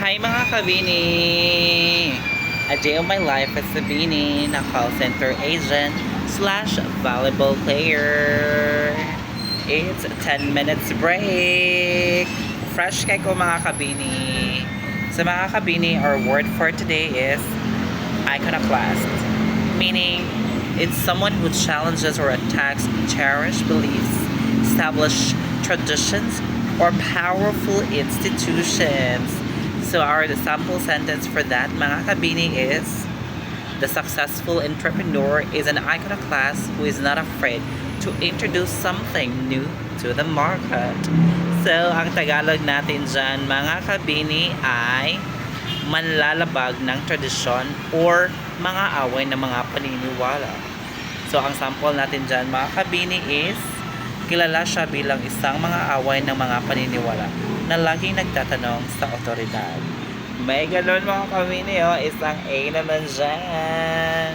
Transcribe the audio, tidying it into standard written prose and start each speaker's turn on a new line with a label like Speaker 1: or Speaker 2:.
Speaker 1: Hi mga kabini! A day of my life as a bini na call center agent slash volleyball player. It's a 10 minutes break. Fresh kay ko mga kabini. Sa mga kabini, our word for today is iconoclast. Meaning, it's someone who challenges or attacks cherished beliefs, established traditions, or powerful institutions. So our sample sentence for that mga kabini is, the successful entrepreneur is an iconoclast who is not afraid to introduce something new to the market. So ang Tagalog natin dyan mga kabini ay manlalabag ng tradisyon or mga away ng mga paniniwala. So ang sample natin dyan mga kabini is, kilala siya bilang isang mga away ng mga paniniwala na laging nagtatanong sa otoridad. May galon mga kabini, oh. Isang A naman dyan.